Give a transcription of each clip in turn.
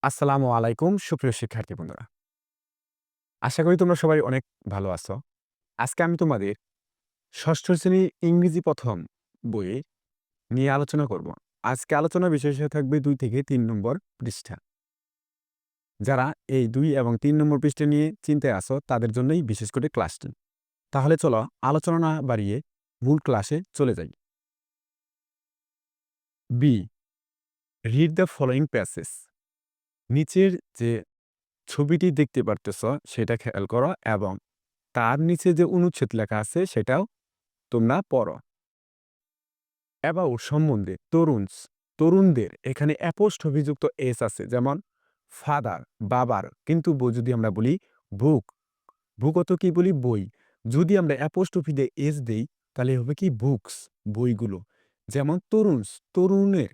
আসসালামু আলাইকুম সুপ্রিয় শিক্ষার্থী বন্ধুরা। আশা করি তোমরা সবাই অনেক ভালো আছো। আজকে আমি তোমাদের ষষ্ঠ শ্রেণীর ইংরেজি প্রথম বইয়ে নিয়ে আলোচনা করব। আজকে আলোচনার বিষয় হিসেবে থাকবে ২ থেকে ৩ নম্বর পৃষ্ঠা। যারা এই ২ এবং ৩ নম্বর পৃষ্ঠা নিয়ে চিন্তায় আছো তাদের জন্যই বিশেষ করে ক্লাসটি। তাহলে চলো আলোচনা না বাড়িয়ে মূল ক্লাসে চলে যাই। Be read the following passage. নিচের যে ছবিটি দেখতে পারতেছ সেটা খেয়াল করো এবং তার নিচে যে অনুচ্ছেদ লেখা আছে সেটাও তোমরা পড়ো। অ্যাবাউট সম্বন্ধে তরুণদের এখানে অ্যাপোস্ট্রফি যুক্ত এস আছে, যেমন ফাদার বাবার, কিন্তু যদি আমরা বলি বুক, বুকত কি বলি বই, যদি আমরা অ্যাপোস্ট্রফি দিয়ে এস দেই তাহলে হবে কি বুকস, বইগুলো। যেমন তরুণের,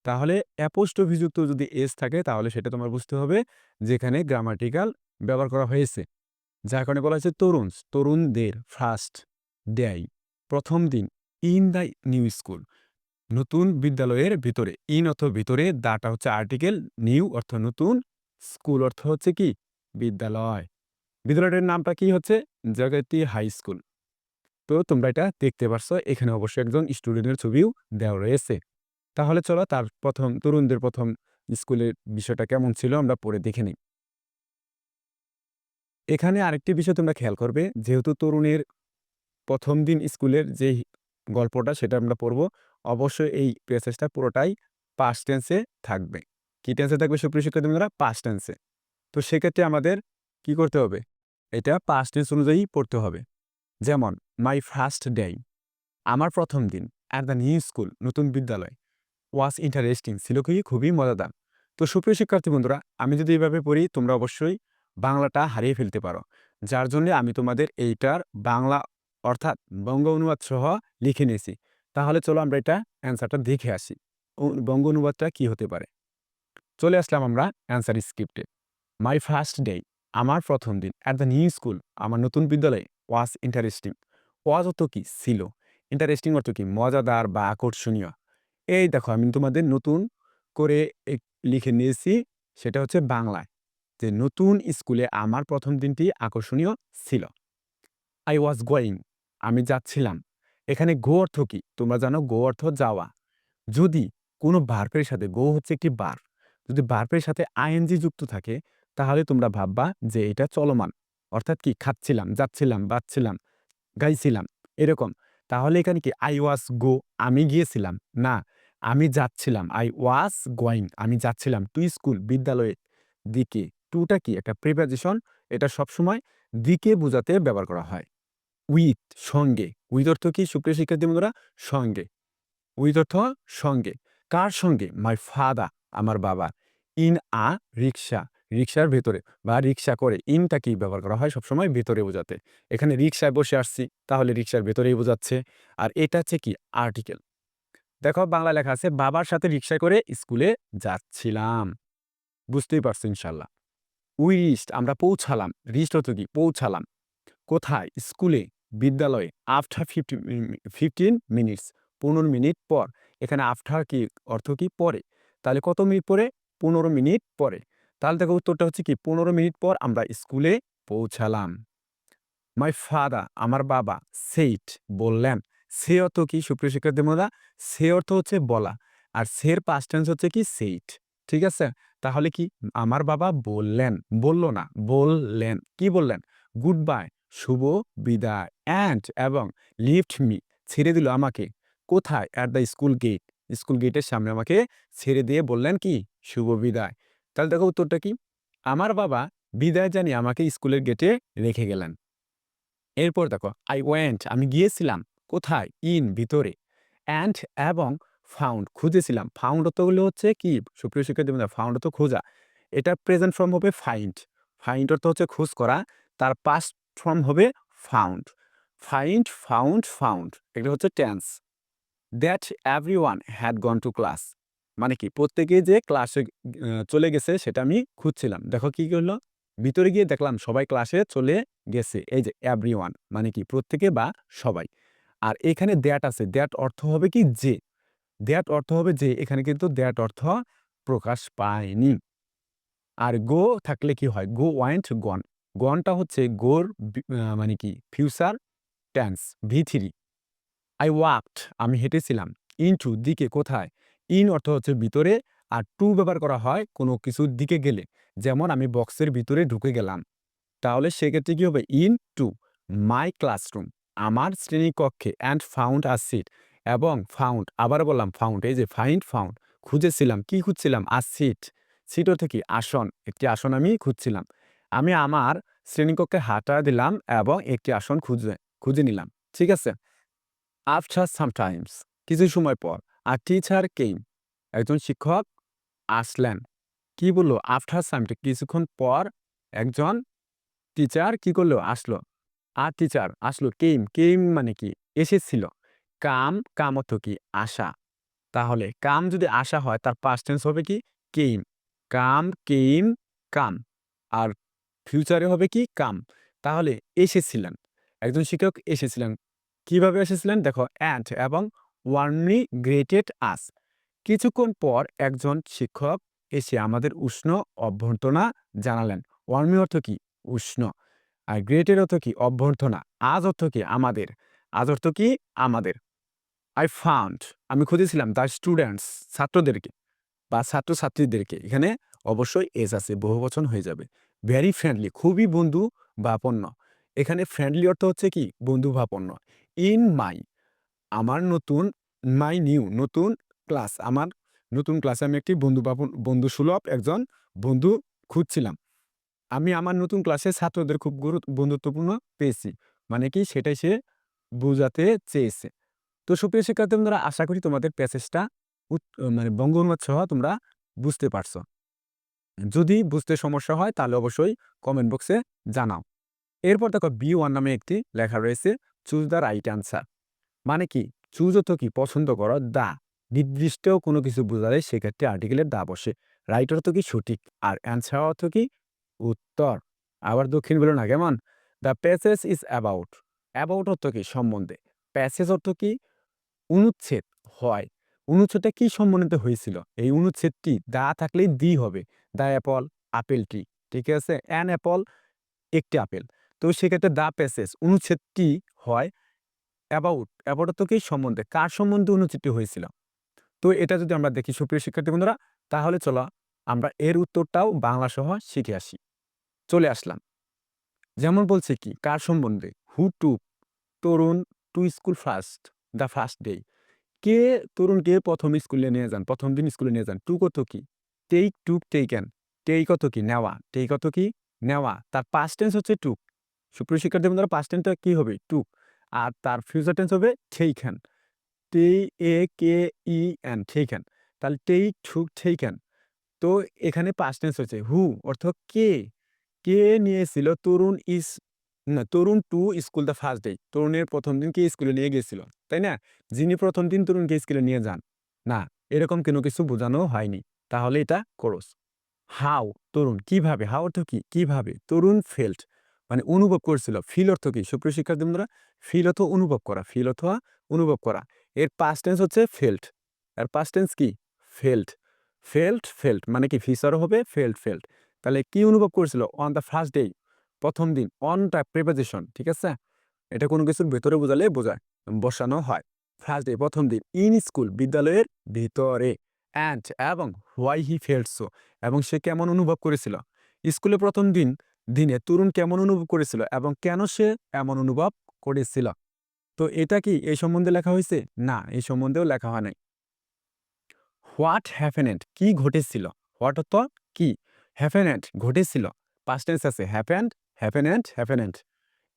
তাহলে অ্যাপোস্ট্রফি যুক্ত যদি এস থাকে তাহলে সেটা তোমার বুঝতে হবে যেখানে গ্রামাটিক্যাল ব্যবহার করা হয়েছে, যার কারণে বলা হয়েছে তরুণদের ফার্স্ট ডে, প্রথম দিন, ইন দ্য নিউ স্কুল, নতুন বিদ্যালয়ের ভিতরে, ইন অর্থ ভিতরে, দাটা হচ্ছে আর্টিকেল, নিউ অর্থ নতুন, স্কুল অর্থ হচ্ছে কি বিদ্যালয়। বিদ্যালয়টার নামটা কি হচ্ছে জগতী হাই স্কুল। তো তোমরা এটা দেখতে পারছো, এখানে অবশ্যই একজন স্টুডেন্টের ছবিও দেওয়া রয়েছে। তাহলে চলো তার তরুণদের প্রথম স্কুলের বিষয়টা কেমন ছিল আমরা পড়ে দেখে নিই। এখানে আরেকটি বিষয় তোমরা খেয়াল করবে, যেহেতু তরুণের প্রথম দিন স্কুলের যেই গল্পটা সেটা আমরা পড়ব, অবশ্যই এই প্যাসেজটা পুরোটাই পাস্ট টেন্সে থাকবে। কি টেন্সে থাকবে সুপ্রিয় শিক্ষার্থীরা? পাস্ট টেন্সে। তো সেক্ষেত্রে আমাদের কি করতে হবে? এটা পাস্ট টেন্স অনুযায়ী পড়তে হবে। যেমন মাই ফার্স্ট ডে, আমার প্রথম দিন, অ্যাট দ্য নিউ স্কুল, নতুন বিদ্যালয়, ওয়াজ ইন্টারেস্টিং, ছিল কি খুবই মজাদার। তো সুপ্রিয় শিক্ষার্থী বন্ধুরা, আমি যদি এইভাবে পড়ি তোমরা অবশ্যই বাংলাটা হারিয়ে ফেলতে পারো, যার জন্য আমি তোমাদের এইটার বাংলা অর্থাৎ বঙ্গ অনুবাদ সহ লিখে নিয়েছি। তাহলে চলো আমরা এটা অ্যান্সারটা দেখে আসি, বঙ্গ অনুবাদটা কি হতে পারে। চলে আসলাম আমরা অ্যান্সার স্ক্রিপ্টে। মাই ফার্স্ট ডে, আমার প্রথম দিন, অ্যাট দ্য নিউ স্কুল, আমার নতুন বিদ্যালয়ে, ওয়াজ ইন্টারেস্টিং, ওয়াজ অর্থ কি ছিল, ইন্টারেস্টিং অর্থ কি মজাদার বা আকর্ষণীয়। এই দেখো আমি তোমাদের নতুন করে লিখে নিয়েছি, সেটা হচ্ছে বাংলায়, যে নতুন স্কুলে আমার প্রথম দিনটি আকর্ষণীয় ছিল। আই ওয়াজ গোয়িং, আমি যাচ্ছিলাম। এখানে গো অর্থ কি তোমরা জানো, গো অর্থ যাওয়া। যদি কোনো ভার্বের সাথে, গো হচ্ছে একটি ভার্ব, যদি ভার্বের সাথে আইএনজি যুক্ত থাকে তাহলে তোমরা ভাববা যে এটা চলমান, অর্থাৎ কি খাচ্ছিলাম, যাচ্ছিলাম, বাচ্ছিলাম, গাইছিলাম, এরকম। তাহলে এখানে কি আই ওয়াজ গো, আমি গিয়েছিলাম না, আমি যাচ্ছিলাম, আই ওয়াজ গোয়িং, আমি যাচ্ছিলাম টু স্কুল, বিদ্যালয়ের দিকে। টুটা কি একটা প্রিপোজিশন, এটা সবসময় দিকে বোঝাতে ব্যবহার করা হয়। উইথ সঙ্গে, উইথ অর্থ কি সুপ্রিয় শিক্ষার্থী বন্ধুরা? সঙ্গে। উইথ অর্থ সঙ্গে। কার সঙ্গে? মাই ফাদার, আমার বাবা। ইন আ রিক্সা, রিক্সার ভেতরে বা রিক্সা করে, ইনটা কি ব্যবহার করা হয় সবসময় ভেতরে বোঝাতে। এখানে রিক্সায় বসে আসছি তাহলে রিক্সার ভেতরেই বোঝাচ্ছে। আর এটা হচ্ছে কি আর্টিকেল। দেখো বাংলা লেখা আছে বাবার সাথে রিক্সায় করে স্কুলে যাচ্ছিলাম। বুঝতেই পারছো ইনশাল্লাহ। উই রিচড, আমরা পৌঁছালাম। রিচড অর্থ কি পৌঁছালাম। কোথায়? স্কুলে, বিদ্যালয়ে। আফটার 15 মিনিটস, ১৫ মিনিট পর। এখানে আফটার কি অর্থ কি পরে। তাহলে কত মিনিট পরে? ১৫ মিনিট পরে। তাহলে দেখো উত্তরটা হচ্ছে কি ১৫ মিনিট পর আমরা স্কুলে পৌঁছালাম। মাই ফাদার, আমার বাবা, সেইড, বললেন। সে অর্থ কি সুপ্রিয় শিক্ষার্থীরা? সে অর্থ হচ্ছে বলা, আর সের পাস্ট টেন্স হচ্ছে কি সেইড। ঠিক আছে? তাহলে কি আমার বাবা বললেন, বলল না, বললেন। কি বললেন? গুড বাই, শুভ বিদায়, অ্যান্ড এবং লিফট মি, ছেড়ে দিল আমাকে। কোথায়? At the school gate, school গেটের সামনে আমাকে ছেড়ে দিয়ে বললেন কি শুভ বিদায়। তাহলে দেখো উত্তরটা কি? আমার বাবা বিদায় জানিয়ে আমাকে স্কুলের গেটে রেখে গেলেন। এরপর দেখো আই ওয়েন্ট, আমি গিয়েছিলাম। কোথায়? ইন, ভিতরে। অ্যান্ড এবং ফাউন্ড, খুঁজেছিলাম। ফাউন্ড অর্থ হচ্ছে কি সুপ্রিয় শিক্ষার্থী বন্ধুরা? ফাউন্ড অর্থ খোঁজা। এটা প্রেজেন্ট ফর্ম হবে ফাইন্ড। ফাইন্ড অর্থ হচ্ছে খোঁজ করা, তার পাস্ট ফর্ম হবে ফাউন্ড। ফাইন্ড, ফাউন্ড, এগুলো হচ্ছে tense. That everyone had gone to class, মানে কি প্রত্যেকেই যে ক্লাসে চলে গেছে সেটা আমি খুঁজছিলাম। দেখো কি করলো? ভিতরে গিয়ে দেখলাম সবাই ক্লাসে চলে গেছে। এই যে এভরিওয়ান মানে কি প্রত্যেকে বা সবাই। আর এখানে দ্যাট আছে, দ্যাট অর্থ হবে কি যে, দ্যাট অর্থ হবে যে, এখানে কিন্তু দ্যাট অর্থ প্রকাশ পায়নি। আর গো থাকলে কি হয়? গো ওয়েন্ট গন। গনটা হচ্ছে গোর মানে কি future tense V3। I walked আমি হেঁটেছিলাম। ইনটু দিকে কোথায়? ইন অর্থ হচ্ছে ভিতরে আর টু ব্যবহার করা হয় কোনো কিছুর দিকে গেলে। যেমন আমি বক্সের ভিতরে ঢুকে গেলাম। তাহলে সেক্ষেত্রে কি হবে? ইনটু মাই ক্লাসরুম আমার শ্রেণীকক্ষে অ্যান্ড ফাউন্ড আ সিট এবং ফাউন্ড আবার বললাম ফাউন্ড এই যে ফাউন্ড খুঁজেছিলাম। কি খুঁজছিলাম? আ সিট। সিট অর্থ কি? আসন। একটি আসন আমি খুঁজছিলাম। আমি আমার শ্রেণীকক্ষে হাঁটা দিলাম এবং একটি আসন খুঁজে নিলাম। ঠিক আছে? আফটার সামটাইমস কিছু সময় পর আ টিচার কেইম একজন শিক্ষক আসলেন। কি বলল? আফটার সাম কিছুক্ষণ পর একজন টিচার কি করলো? আসলো। আর টিচার আসলো কেইম মানে কি? এসেছিল। কাম অর্থ কি? আসা। তাহলে কাম যদি আসা হয় তার পাস্ট টেন্স হবে কি? কেইম। কেইম, কাম। আর ফিউচারে হবে কি? কাম। তাহলে এসেছিলেন। একজন শিক্ষক এসেছিলেন। কিভাবে এসেছিলেন? দেখো অ্যান্ড এবং ওয়ার্মলি গ্রেটেড আস। কিছুক্ষণ পর একজন শিক্ষক এসে আমাদের উষ্ণ অভ্যর্থনা জানালেন। ওয়ার্মলি অর্থ কি? উষ্ণ। আর গ্রেটের অর্থ কি? অভ্যর্থনা। আজ অর্থ কি? আমাদের। আজ অর্থ কি? আমাদের। আই ফাউন্ড আমি খুঁজেছিলাম দ্য স্টুডেন্টস ছাত্রদেরকে বা ছাত্রছাত্রীদেরকে। এখানে অবশ্যই এস আছে, বহুবচন হয়ে যাবে। ভেরি ফ্রেন্ডলি খুবই বন্ধু বাপন্ন। এখানে ফ্রেন্ডলি অর্থ হচ্ছে কি? বন্ধু বাপন্ন। ইন মাই আমার নতুন মাই নিউ নতুন ক্লাস আমার নতুন ক্লাসে আমি একটি বন্ধুসুলভ একজন বন্ধু খুঁজছিলাম। আমি আমার নতুন ক্লাসে ছাত্রদের খুব বন্ধুত্বপূর্ণ পেয়েছি। মানে কি? সেটাই সে বোঝাতে চেয়েছে। তো সুপ্রিয় শিক্ষার্থী বন্ধুরা আশা করি তোমাদের প্যাসেজটা মানে বঙ্গ অনুবাদ সহ তোমরা বুঝতে পারছো। যদি বুঝতে সমস্যা হয় তাহলে অবশ্যই কমেন্ট বক্সে জানাও। এরপর দেখো B1 নামে একটি লেখা রয়েছে চুজ দ্য রাইট অ্যান্সার। মানে কি? চুজ অর্থ কি? পছন্দ করো। দা নির্দিষ্ট কোনো কিছু বোঝালে সেক্ষেত্রে আর্টিকেলের দা বসে। রাইট অর্থ কি? সঠিক। আর অ্যান্সার অর্থ কি? উত্তর। আবার দক্ষিণ বলো না কেমন? The passage is about. About অর্থ কি? সম্বন্ধে। প্যাসেজ অর্থ কি? অনুচ্ছেদ হয়। অনুচ্ছেদটা কি সম্বন্ধিত হয়েছিল? এই অনুচ্ছেদটি দা থাকলেই দি হবে। The Apple apple tree. ঠিক আছে? অ্যান অ্যাপল একটি আপেল। তো সেক্ষেত্রে দ্য প্যাসেজ অনুচ্ছেদটি হয় অ্যাবাউট অর্থ কি? সম্বন্ধে। কার সম্বন্ধে অনুচ্ছেদটি হয়েছিল? তো এটা যদি আমরা দেখি সুপ্রিয় শিক্ষার্থী বন্ধুরা তাহলে চলো আমরা এর উত্তরটাও বাংলা সহ শিখে আসি। চলে আসলাম। যেমন বলছে কি? কার সম্বন্ধে? Who took Tarun to school first the first day. কে তরুণকে প্রথম স্কুলে নিয়ে যান? প্রথম দিন স্কুলে নিয়ে যান। টুক অর্থ কি? টুক টেকেন। টেক অর্থ কি? নেওয়া। টেক অর্থ কি? নেওয়া। তার পাস্ট টেন্স হচ্ছে টুক। সুপ্রিয় শিক্ষার্থী বন্ধুরা পাস্ট টেন্সটা কি হবে? টুক। আর তার ফিউচার টেন্স হবে টেকেন। Taken taken. তাহলে টুক টেকেন। তো এখানে পাস্ট টেন্স হচ্ছে হু অর্থ কে। কে নিয়েছিল Tarun to school the first day. তরুণের প্রথম দিন কে স্কুলে নিয়ে গেছিল? তাই না? যিনি প্রথম দিন তরুণকে স্কুলে নিয়ে যান। না, এরকম কোনো কিছু বোঝানো হয়নি। তাহলে এটা খরচ। হাউ তরুণ কিভাবে? হাউ অর্থ কি? কিভাবে? তরুণ ফেল্ট মানে অনুভব করছিল। ফিল অর্থ কি? সুপ্রিয় শিক্ষার্থী বন্ধুরা ফিল অর্থ অনুভব করা। ফিল অথবা অনুভব করা। এর পাস্ট টেন্স হচ্ছে ফেল্ট। এর পাস্ট টেন্স কি? ফেল্ট। ফেল্ট মানে কি? ফিচারও হবে ফেল্ট। তাহলে কি অনুভব করেছিল? অন দ্য ফার্স্ট ডে প্রথম দিন। অনটা প্রিপোজিশন। ঠিক আছে? এটা কোনো কিছুর ভেতরে বোঝালে বসানো হয়। ফার্স্ট ডে প্রথম দিন। ইন স্কুল বিদ্যালয়ের ভিতরে। এবং হোয়াই হি ফেল্ট সো এবং সে কেমন অনুভব করেছিল? স্কুলে প্রথম দিনে তরুণ কেমন অনুভব করেছিল এবং কেন সে এমন অনুভব করেছিল? তো এটা কি এই সম্বন্ধে লেখা হয়েছে? না, এই সম্বন্ধেও লেখা হয় নাই। হোয়াট হ্যাপেনেড কি ঘটেছিল? হোয়াট অর্থ কি? হ্যাপেনেড ঘটেছিল। পাস্ট টেন্স আছে হ্যাপেনেড।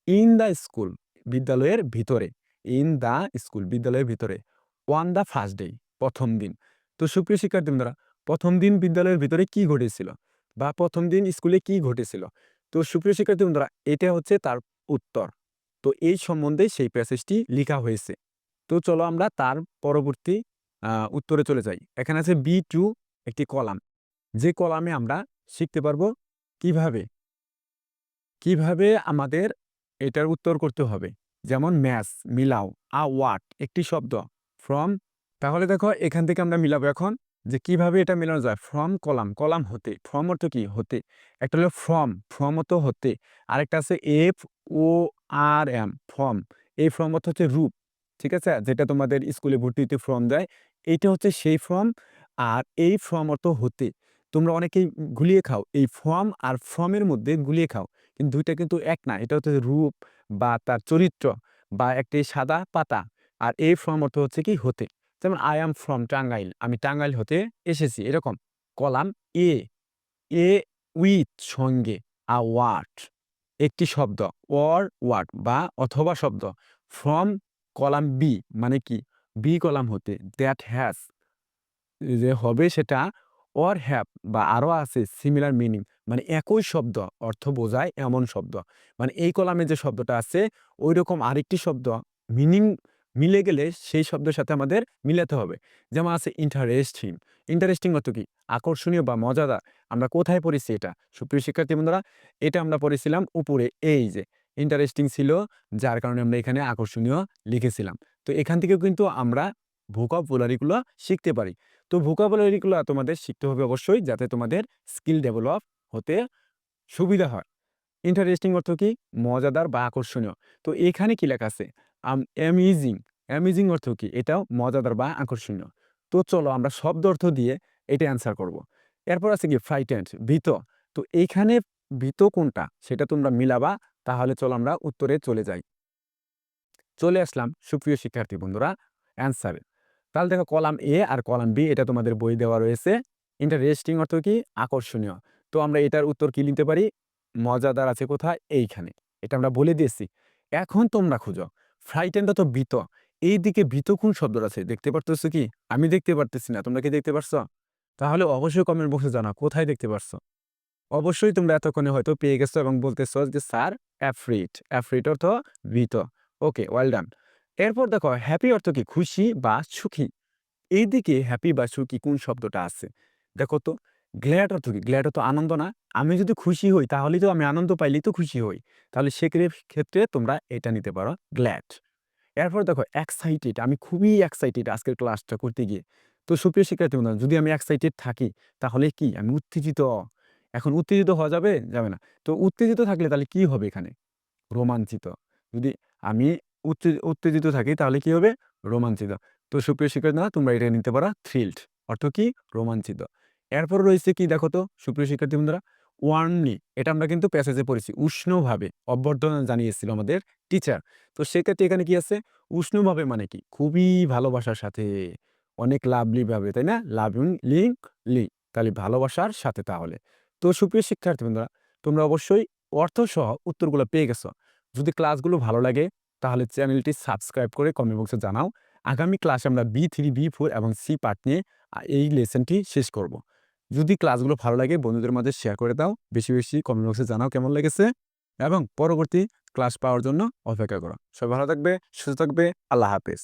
ইন দ্য স্কুল বিদ্যালয়ের ভিতরে। ইন দ্য স্কুল বিদ্যালয়ের ভিতরে। অন দ্য ফার্স্ট ডে প্রথম দিন। তো সুপ্রিয় শিক্ষার্থী বন্ধুরা প্রথম দিন বিদ্যালয়ের ভিতরে কি ঘটেছিল? বা প্রথম দিন স্কুলে কি ঘটেছিল? তো সুপ্রিয় শিক্ষার্থী বন্ধুরা এটা হচ্ছে তার উত্তর। তো এই সম্বন্ধে সেই প্যাসেজটি লিখা হয়েছে। তো চলো আমরা তার পরবর্তী উত্তরে চলে যাই। এখানে আছে B2 একটি কলাম। যে কলামে আমরা শিখতে পারবো কিভাবে কিভাবে আমাদের এটার উত্তর করতে হবে। যেমন ম্যাচ মিলাও। আ ওয়ার্ড একটি শব্দ। ফ্রম তাহলে দেখো এখান থেকে আমরা মিলাবো এখন। যে কিভাবে এটা মেলানো যায় ফ্রম কলাম, কলাম হতে, ফ্রম অর্থ কি হতে, একটা হলো ফ্রম, ফ্রম অর্থ হতে, আরেকটা আছে F O R M form, এই ফ্রম অর্থ হচ্ছে রূপ, ঠিক আছে, যেটা তোমাদের স্কুলে ভর্তিতে ফর্ম দেয়, এইটা হচ্ছে সেই ফর্ম। আর এই ফর্ম অর্থ হতে, তোমরা অনেকেই গুলিয়ে খাও এই ফর্ম আর ফর্মের মধ্যে গুলিয়ে খাও, কিন্তু দুইটা কিন্তু এক না, এটা হচ্ছে রূপ বা তার চরিত্র বা একটি সাদা পাতা। আর এই ফর্ম অর্থ হচ্ছে কি হতে, যেমন আই অ্যাম ফ্রম টাঙ্গাইল, আমি টাঙ্গাইল হতে এসেছি, এরকম। কলাম এ, এ উইথ সঙ্গে, আ ওয়ার্ড একটি শব্দ, অর ওয়ার্ড বা অথবা শব্দ, ফ্রম কলাম বি মানে কি বি কলাম হতে, দ্যাট হ্যাজ যে হবে সেটা, অর হ্যাভ বা আরও আছে সিমিলার মিনিং মানে একই শব্দ অর্থ বোঝায় এমন শব্দ, মানে এই কলামে যে শব্দটা আছে ওই রকম আরেকটি শব্দ মিনিং মিলে গেলে সেই শব্দের সাথে আমাদের মিলাতে হবে। যেমন আছে ইন্টারেস্টিং, ইন্টারেস্টিং অর্থ কি আকর্ষণীয় বা মজাদার। আমরা কোথায় পড়েছি এটা সুপ্রিয় শিক্ষার্থী বন্ধুরা, এটা আমরা পড়েছিলাম উপরে, এই যে ইন্টারেস্টিং ছিল যার কারণে আমরা এখানে আকর্ষণীয় লিখেছিলাম। তো এখান থেকেও কিন্তু আমরা ভোকাবুলারিগুলো শিখতে পারি। তো ভোকাবুলারিগুলো তোমাদের শিখতে হবে অবশ্যই, যাতে তোমাদের স্কিল ডেভেলপ হতে সুবিধা হয়। ইন্টারেস্টিং অর্থ কি মজাদার বা আকর্ষণীয়। তো এখানে কি লেখা আছে অ্যামিজিং, অ্যামিজিং অর্থ কি এটাও মজাদার বা আকর্ষণীয়। তো চলো আমরা শব্দ অর্থ দিয়ে এটা অ্যান্সার করব। এরপর আছে কি ফ্রাইটেন্ড, ভীত। তো এইখানে ভীত কোনটা সেটা তোমরা মিলাবা, তাহলে চলো আমরা উত্তরে চলে যাই। চলে আসলাম সুপ্রিয় শিক্ষার্থী বন্ধুরা অ্যান্সারে। তাহলে দেখো কলাম এ আর কলাম বি এটা তোমাদের বই দেওয়া রয়েছে। ইন্টারেস্টিং অর্থ কি আকর্ষণীয়। তো আমরা এটার উত্তর কি নিতে পারি, মজাদার আছে কোথায় এইখানে, এটা আমরা বলে দিয়েছি। এখন তোমরা খুঁজো ফ্রাইটেন্ড তো ভীত, এই দিকে ভীত কোন শব্দটা আছে দেখতে পারতেছো কি, আমি দেখতে পারতেছি না, তোমরা কি দেখতে পারছো? তাহলে অবশ্যই কমেন্ট বক্সে জানাও কোথায় দেখতে পারছো। অবশ্যই তোমরা এতক্ষণে হয়তো পেয়ে গেছো এবং বলতেছো যে স্যার অ্যাফ্রিট, অ্যাফ্রিট অর্থ ভীত। ওকে, ওয়েল ডান। এরপর দেখো হ্যাপি অর্থ কি খুশি বা সুখী, এইদিকে হ্যাপি বা সুখী কোন শব্দটা আছে দেখো তো। গ্ল্যাড অর্থ কি, গ্ল্যাড অর্থ আনন্দ না, আমি যদি খুশি হই তাহলেই তো আমি আনন্দ পাইলেই তো খুশি হই, তাহলে সেক্ষেত্রে তোমরা এটা নিতে পারো গ্ল্যাড। এরপর দেখো এক্সাইটেড, আমি খুবই এক্সাইটেড আজকের ক্লাসটা করতে গিয়ে। তো সুপ্রিয় শিক্ষার্থী বন্ধুরা যদি আমি এক্সাইটেড থাকি তাহলে কি আমি উত্তেজিত, এখন উত্তেজিত হওয়া যাবে যাবে না। তো উত্তেজিত থাকলে তাহলে কি হবে এখানে রোমাঞ্চিত, যদি আমি উত্তেজিত থাকি তাহলে কি হবে রোমাঞ্চিত। তো সুপ্রিয় শিক্ষার্থীরা তোমরা এটা নিতে পারো থ্রিলড, অর্থ কি রোমাঞ্চিত। এরপর রয়েছে কি দেখো তো সুপ্রিয় শিক্ষার্থী বন্ধুরা ওয়ার্মলি, এটা আমরা কিন্তু প্যাসেজে পড়েছি, উষ্ণভাবে অভ্যর্থনা জানিয়েছিল আমাদের টিচার। তো সেক্ষেত্রে এখানে কি আছে উষ্ণভাবে মানে কি খুবই ভালোবাসার সাথে, অনেক লাভলি ভাবে, তাই না, লাভিং লিঙ্ক লি, তাহলে ভালোবাসার সাথে তাহলে। তো সুপ্রিয় শিক্ষার্থী বন্ধুরা তোমরা অবশ্যই অর্থসহ উত্তরগুলো পেয়ে গেছো। যদি ক্লাসগুলো ভালো লাগে তাহলে চ্যানেলটি সাবস্ক্রাইব করে কমেন্ট বক্সে জানাও। আগামী ক্লাসে আমরা B3, B4 এবং সি পার্ট নিয়ে এই লেসনটি শেষ করব। যদি ক্লাসগুলো ভালো লাগে বন্ধুদের মাঝে শেয়ার করে দাও, বেশি বেশি কমেন্ট বক্সে জানাও কেমন লেগেছে, এবং পরবর্তী ক্লাস পাওয়ার জন্য অপেক্ষা করো। সবাই ভালো থাকবে, সুস্থ থাকবে, আল্লাহ হাফেজ।